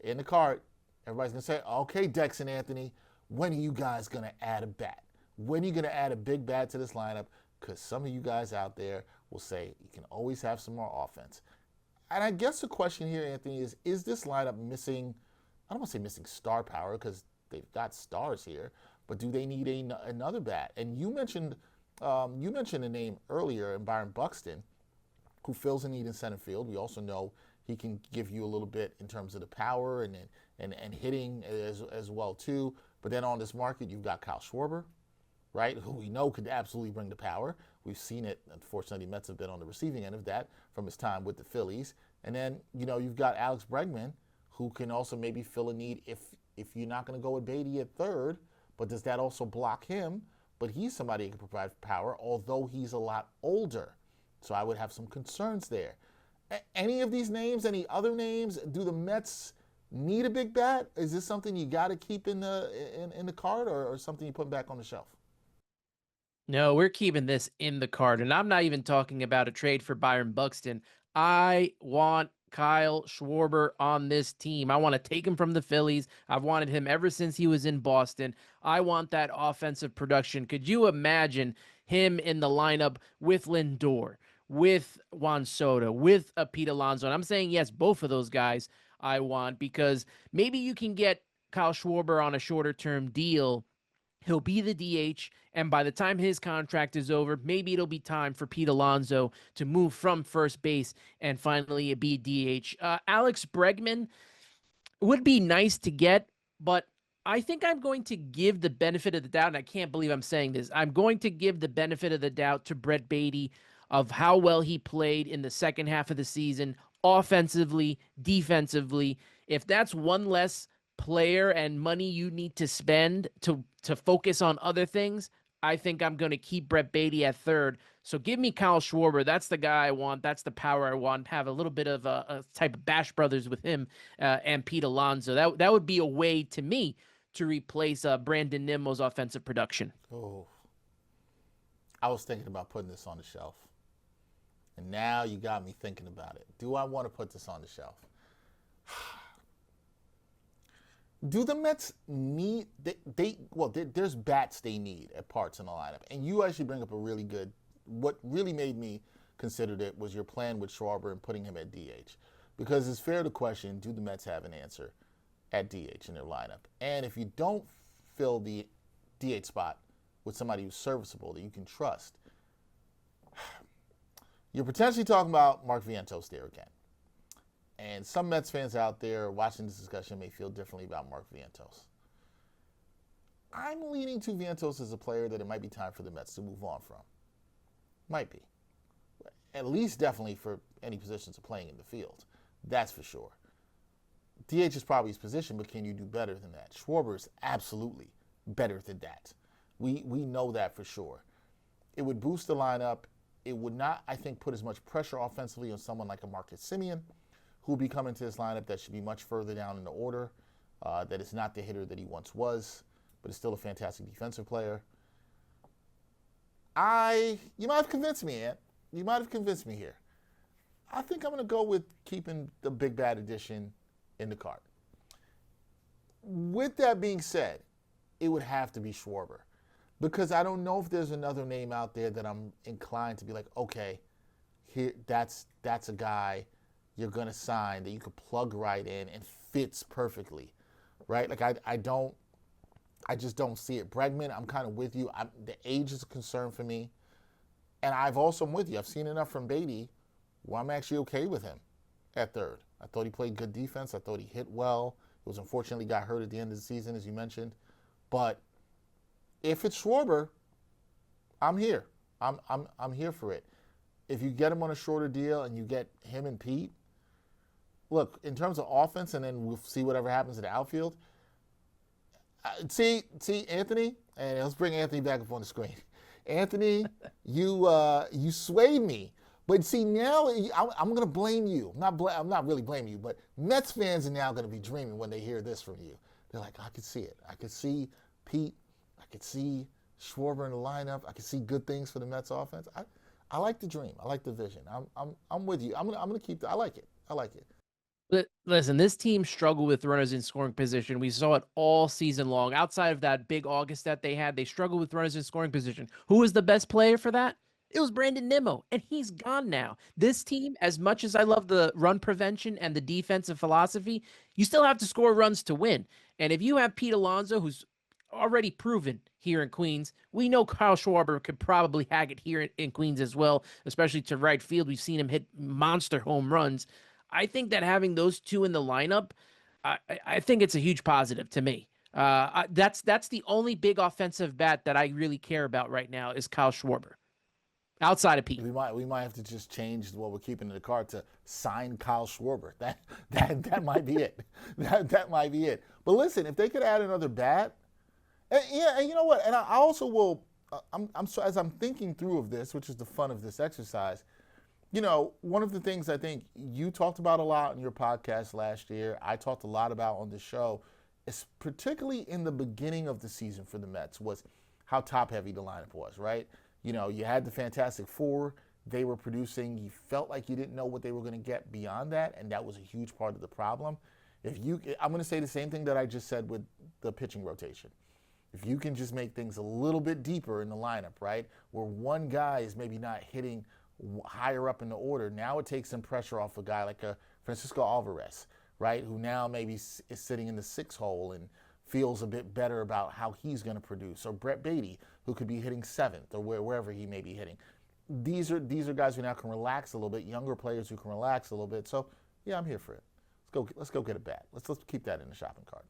in the cart, everybody's going to say, okay, Dex and Anthony, when are you guys going to add a bat? When are you going to add a big bat to this lineup? Because some of you guys out there will say you can always have some more offense. And I guess the question here, Anthony, is this lineup missing, I don't want to say missing star power because they've got stars here, but do they need another bat? And you mentioned a name earlier in Byron Buxton, who fills a need in center field. We also know he can give you a little bit in terms of the power and hitting as well too. But then on this market, you've got Kyle Schwarber, right, who we know could absolutely bring the power. We've seen it. Unfortunately, the Mets have been on the receiving end of that from his time with the Phillies. And then, you've got Alex Bregman, who can also maybe fill a need if you're not going to go with Beatty at third. But does that also block him? But he's somebody who can provide power, although he's a lot older. So I would have some concerns there. Any of these names, any other names, do the Mets need a big bat? Is this something you got to keep in the card or something you put back on the shelf? No, we're keeping this in the card. And I'm not even talking about a trade for Byron Buxton. I want Kyle Schwarber on this team. I want to take him from the Phillies. I've wanted him ever since he was in Boston. I want that offensive production. Could you imagine him in the lineup with Lindor, with Juan Soto, with Pete Alonso? And I'm saying, yes, both of those guys I want, because maybe you can get Kyle Schwarber on a shorter term deal. He'll be the DH, and by the time his contract is over, maybe it'll be time for Pete Alonso to move from first base and finally be DH. Alex Bregman would be nice to get, but I think I'm going to give the benefit of the doubt, and I can't believe I'm saying this. I'm going to give the benefit of the doubt to Brett Beatty of how well he played in the second half of the season, offensively, defensively. If that's one less player and money you need to spend to focus on other things, I think I'm going to keep Brett Beatty at third. So give me Kyle Schwarber. That's the guy I want. That's the power I want. Have a little bit of a type of Bash Brothers with him and Pete Alonso. That would be a way to me to replace Brandon Nimmo's offensive production. Oh, I was thinking about putting this on the shelf. And now you got me thinking about it. Do I want to put this on the shelf? Do the Mets need there's bats they need at parts in the lineup. And you actually bring up a really good, what really made me consider it was your plan with Schwarber and putting him at DH. Because it's fair to question, do the Mets have an answer at DH in their lineup? And if you don't fill the DH spot with somebody who's serviceable that you can trust, you're potentially talking about Mark Vientos there again. And some Mets fans out there watching this discussion may feel differently about Mark Vientos. I'm leaning to Vientos as a player that it might be time for the Mets to move on from. Might be. At least definitely for any positions of playing in the field. That's for sure. DH is probably his position, but can you do better than that? Schwarber is absolutely better than that. We know that for sure. It would boost the lineup. It would not, I think, put as much pressure offensively on someone like a Marcus Semien, who will be coming to this lineup that should be much further down in the order, that is not the hitter that he once was, but is still a fantastic defensive player. You might have convinced me, Ant. You might have convinced me here. I think I'm going to go with keeping the big bad edition in the cart. With that being said, it would have to be Schwarber, because I don't know if there's another name out there that I'm inclined to be like, okay, here that's a guy you're going to sign that you could plug right in and fits perfectly, right? Like I just don't see it. Bregman, I'm kind of with you. The age is a concern for me. And I'm with you. I've seen enough from Beatty where I'm actually okay with him at third. I thought he played good defense. I thought he hit well. He was unfortunately got hurt at the end of the season, as you mentioned. But if it's Schwarber, I'm here. I'm here for it. If you get him on a shorter deal and you get him and Pete, look, in terms of offense, and then we'll see whatever happens in the outfield. See, Anthony, and let's bring Anthony back up on the screen. Anthony, you swayed me, but see now I'm going to blame you. I'm not really blaming you, but Mets fans are now going to be dreaming when they hear this from you. They're like, I could see it. I could see Pete. I could see Schwarber in the lineup. I could see good things for the Mets offense. I like the dream. I like the vision. I'm with you. I'm gonna keep that. I like it. Listen, this team struggled with runners in scoring position. We saw it all season long. Outside of that big August that they had, they struggled with runners in scoring position. Who was the best player for that? It was Brandon Nimmo, and he's gone now. This team, as much as I love the run prevention and the defensive philosophy, you still have to score runs to win. And if you have Pete Alonso, who's already proven here in Queens, we know Kyle Schwarber could probably hag it here in Queens as well, especially to right field. We've seen him hit monster home runs. I think that having those two in the lineup, I think it's a huge positive to me. That's the only big offensive bat that I really care about right now is Kyle Schwarber, outside of Pete. We might have to just change what we're keeping in the card to sign Kyle Schwarber. That might be it. That might be it. But listen, if they could add another bat, and you know what? And I also will. So as I'm thinking through of this, which is the fun of this exercise. One of the things I think you talked about a lot in your podcast last year, I talked a lot about on the show, is particularly in the beginning of the season for the Mets, was how top-heavy the lineup was, right? You had the Fantastic Four. They were producing. You felt like you didn't know what they were going to get beyond that, and that was a huge part of the problem. I'm going to say the same thing that I just said with the pitching rotation. If you can just make things a little bit deeper in the lineup, right, where one guy is maybe not hitting higher up in the order, now it takes some pressure off a guy like a Francisco Alvarez, right, who now maybe is sitting in the 6 hole and feels a bit better about how he's going to produce, or Brett Beatty, who could be hitting 7th or wherever he may be hitting. These are guys who now can relax a little bit, younger players who can relax a little bit. So, yeah, I'm here for it. Let's go get a bat. Let's keep that in the shopping cart.